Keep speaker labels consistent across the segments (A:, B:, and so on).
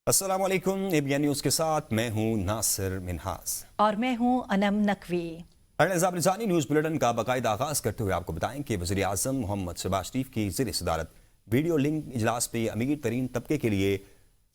A: अस्सलामुअलैकुम। ABN news के साथ मैं हूं नासिर मिनहास
B: और मैं हूं अनम नकवी।
A: निज़ाम निजानी न्यूज़ बुलेटिन का बाकायदा आगाज़ करते हुए आपको बताएं कि वज़ीर आज़म मोहम्मद शहबाज शरीफ की ज़ेर सदारत वीडियो लिंक इजलास में अमीर तरीन तबके के लिए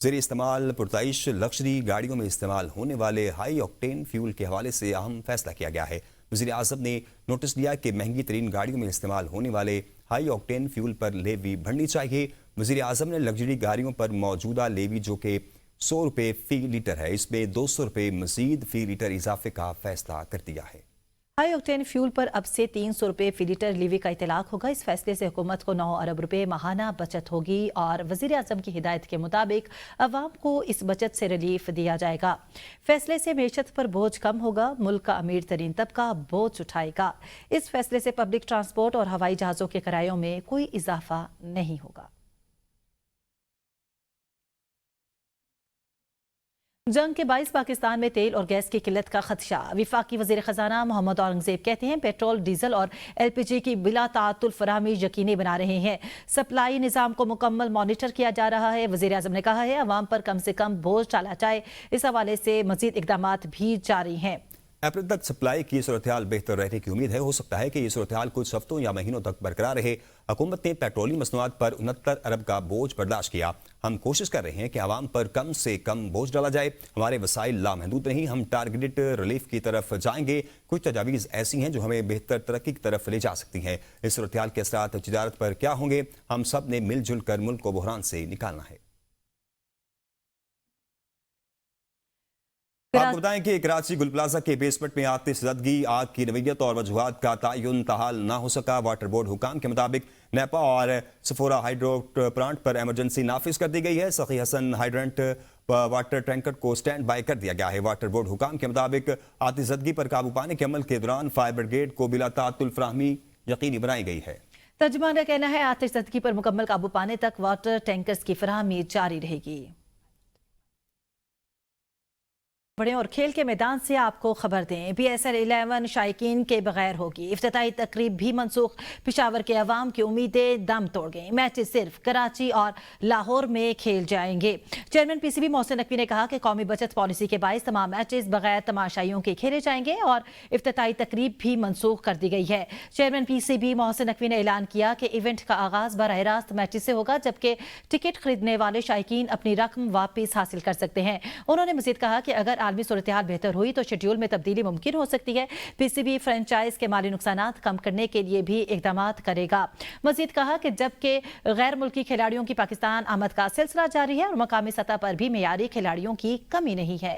A: ज़ेर इस्तेमाल पुरताइश लग्जरी गाड़ियों में इस्तेमाल होने वाले हाई ऑक्टेन फ्यूल के हवाले से अहम फैसला किया गया है। वज़ीर आज़म ने नोटिस दिया कि महंगी तरीन गाड़ियों में इस्तेमाल होने वाले हाई ऑक्टेन फ्यूल पर लेवी बढ़नी चाहिए। वज़ीर आज़म ने लग्जरी गाड़ियों पर मौजूदा लेवी जो कि 100 रुपये फ़ी लीटर है, इसमें 200 रुपये मज़ीद फ़ी लीटर इजाफे का फैसला कर दिया है।
B: हाई ऑक्टेन फ्यूल पर अब से 300 रुपये फी लीटर लीवी का इतलाक होगा। इस फैसले से हुकूमत को 9 अरब रुपए माहाना बचत होगी और वज़ीर आज़म की हिदायत के मुताबिक अवाम को इस बचत से रिलीफ दिया जाएगा। फैसले से मेशत पर बोझ कम होगा, मुल्क का अमीर तरीन तबका बोझ उठाएगा। इस फैसले से पब्लिक ट्रांसपोर्ट और हवाई जहाज़ों के किरायों में कोई इजाफा नहीं होगा। जंग के बाइस पाकिस्तान में तेल और गैस की किल्लत का खदशा। विफाकी वज़ीर ख़जाना मोहम्मद औरंगज़ेब कहते हैं पेट्रोल, डीजल और LPG की बिला ताअत्तुल फराहमी यकीनी बना रहे हैं। सप्लाई निज़ाम को मुकम्मल मॉनिटर किया जा रहा है। वज़ीर आज़म ने कहा है अवाम पर कम से कम बोझ टाला जाए। इस हवाले से मज़ीद इक़दामात भी जारी हैं।
A: अप्रैल तक सप्लाई की सूरत-ए-हाल बेहतर रहने की उम्मीद है। हो सकता है कि ये सूरत-ए-हाल कुछ हफ्तों या महीनों तक बरकरार रहे। हुकूमत ने पेट्रोलियम मसनूआत पर 69 अरब का बोझ बर्दाश्त किया। हम कोशिश कर रहे हैं कि आवाम पर कम से कम बोझ डाला जाए। हमारे वसाइल लामहदूद नहीं, हम टारगेटेड रिलीफ की तरफ जाएंगे। कुछ तजावीज़ ऐसी हैं जो हमें बेहतर तरक्की की तरफ ले जा सकती हैं। इस सूरत-ए-हाल के असरात तिजारत पर क्या होंगे, हम सब ने मिलजुल कर मुल्क को बहरान से निकालना है। आपको बताएं कि कराची गुल प्लाजा के बेसमेंट में आतिश ज़दगी, आग की नवीयत और वजूहात का तयन ताहाल ना हो सका। वाटर बोर्ड हुकाम के मुताबिक नेपा और सफोरा हाइड्रो प्लांट पर एमरजेंसी नाफिज कर दी गई है। सखी हसन हाइड्रेंट वाटर टैंकर को स्टैंड बाई कर दिया गया है। वाटर बोर्ड हुकाम के मुताबिक आतिश ज़दगी पर काबू पाने के अमल के दौरान फायर ब्रिगेड को बिला ताअत्तुल फराहमी यकीनी बनाई गई है।
B: तर्जुमान का कहना है आतिश ज़दगी पर मुकम्मल काबू पाने तक वाटर टैंकर्स की फराहमी जारी रहेगी। और खेल के मैदान से आपको खबर दें, PSL 11 शायकीन के बगैर होगी। इफ्तिताई तकरीब भी मनसूख। पिशावर के अवाम की उम्मीदें दम तोड़ गई। मैचेस सिर्फ कराची और लाहौर में खेल जाएंगे। चेयरमैन PCB मोहसिन नकवी ने कहा कि कौमी बचत पॉलिसी के बायस तमाम मैचेस बगैर तमाशाइयों के खेले जाएंगे और इफ्तिताई तकरीब भी मनसूख कर दी गई है। चेयरमैन PCB मोहसिन नकवी ने ऐलान किया कि इवेंट का आगाज बराह रास्त मैचेस से होगा, जबकि टिकट खरीदने वाले शायकीन अपनी रकम वापस हासिल कर सकते हैं। उन्होंने मजीद कहा कि अगर आलमी सूरत-ए-हाल बेहतर हुई तो शेड्यूल में तब्दीली मुमकिन हो सकती है। PCB फ्रेंचाइज के माली नुकसानात कम करने के लिए भी इक़दामात करेगा। मजीद कहा कि जबकि गैर मुल्की खिलाड़ियों की पाकिस्तान आमद का सिलसिला जारी है और मकामी सतह पर भी मेयारी खिलाड़ियों की कमी नहीं है।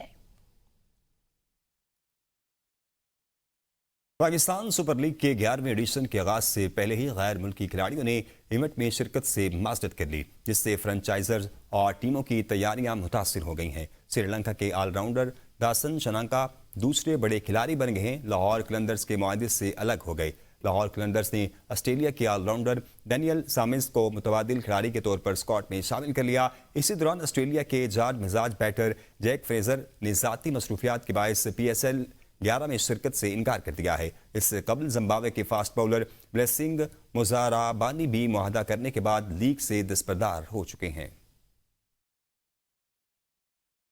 A: पाकिस्तान सुपर लीग के 11वें एडिशन के आगाज से पहले ही गैर मुल्की खिलाड़ियों ने इवेंट में शिरकत से माजरत कर ली, जिससे फ्रेंचाइजर और टीमों की तैयारियां मुतासिर हो गई हैं। श्रीलंका के ऑलराउंडर दासन शनांका दूसरे बड़े खिलाड़ी बन गए हैं। लाहौर कलंदर्स के मुआहदे से अलग हो गए। लाहौर कलंदर्स ने ऑस्ट्रेलिया के ऑलराउंडर डैनियल सामिस को मुतबादिल खिलाड़ी के तौर पर स्क्वाड में शामिल कर लिया। इसी दौरान ऑस्ट्रेलिया के जाज मिजाज बैटर जैक फ्रेजर ने ज़ाती मसरूफियात के बायस PSL 11 में शिरकत से इनकार कर दिया है। इससे कबल जिम्बाब्वे के फास्ट बॉलर ब्लेसिंग मोजाराबानी भी मुआहदा करने के बाद लीग से दस्तबरदार हो चुके हैं।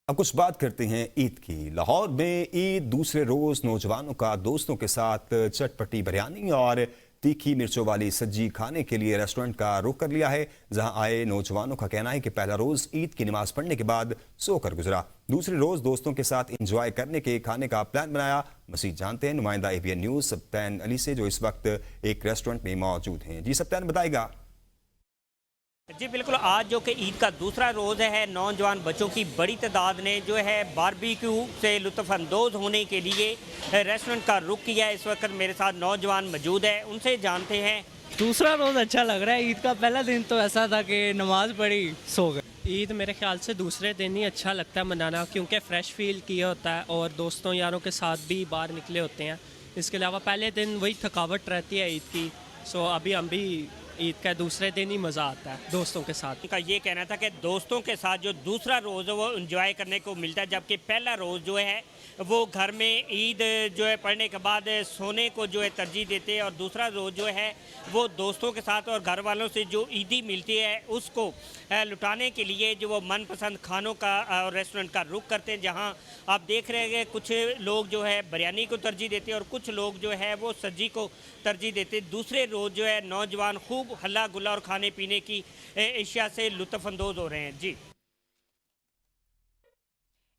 A: अब कुछ बात करते हैं ईद की। लाहौर में ईद दूसरे रोज नौजवानों का दोस्तों के साथ चटपटी बिरयानी और तीखी मिर्चों वाली सब्जी खाने के लिए रेस्टोरेंट का रुख कर लिया है। जहां आए नौजवानों का कहना है कि पहला रोज ईद की नमाज पढ़ने के बाद सोकर गुजरा, दूसरे रोज दोस्तों के साथ एंजॉय करने के खाने का प्लान बनाया। मसीह जानते हैं नुमाइंदा ABN न्यूज़ सप्तान अली से, जो इस वक्त एक रेस्टोरेंट में मौजूद हैं। जी सप्तान, बताएगा।
C: जी बिल्कुल, आज जो कि ईद का दूसरा रोज़ है, नौजवान बच्चों की बड़ी तादाद ने जो है बारबेक्यू से लुत्फ़अंदोज़ होने के लिए रेस्टोरेंट का रुख किया है। इस वक्त मेरे साथ नौजवान मौजूद है, उनसे जानते हैं।
D: दूसरा रोज़ अच्छा लग रहा है। ईद का पहला दिन तो ऐसा था कि नमाज पढ़ी, सो गए।
E: ईद मेरे ख्याल से दूसरे दिन ही अच्छा लगता है मनाना, क्योंकि फ़्रेश फील किया होता है और दोस्तों यारों के साथ भी बाहर निकले होते हैं। इसके अलावा पहले दिन वही थकावट रहती है ईद की। सो अभी हम भी ईद का दूसरे दिन ही मज़ा आता है दोस्तों के साथ।
C: उनका ये कहना था कि दोस्तों के साथ जो दूसरा रोज़ है वो एंजॉय करने को मिलता है, जबकि पहला रोज़ जो है वो घर में ईद जो है पढ़ने के बाद सोने को जो है तरजीह देते हैं, और दूसरा रोज़ जो है वो दोस्तों के साथ और घर वालों से जो ईदी मिलती है उसको लुटाने के लिए जो वो मनपसंद खानों का और रेस्टोरेंट का रुख करते हैं, जहां आप देख रहे हैं कुछ लोग जो है बिरयानी को तरजीह देते हैं और कुछ लोग जो है वो सब्जी को तरजीह देते हैं। दूसरे रोज़ जो है नौजवान खूब हल्ला गुल्ला और खाने पीने की अशिया से लुत्फ़ अंदोज़ हो रहे हैं। जी,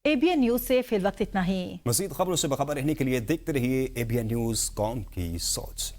B: ABN न्यूज़ से फिल वक्त इतना ही।
A: मज़ीद खबरों से बाखबर रहने के लिए देखते रहिए ABN न्यूज़, कौम की सोच।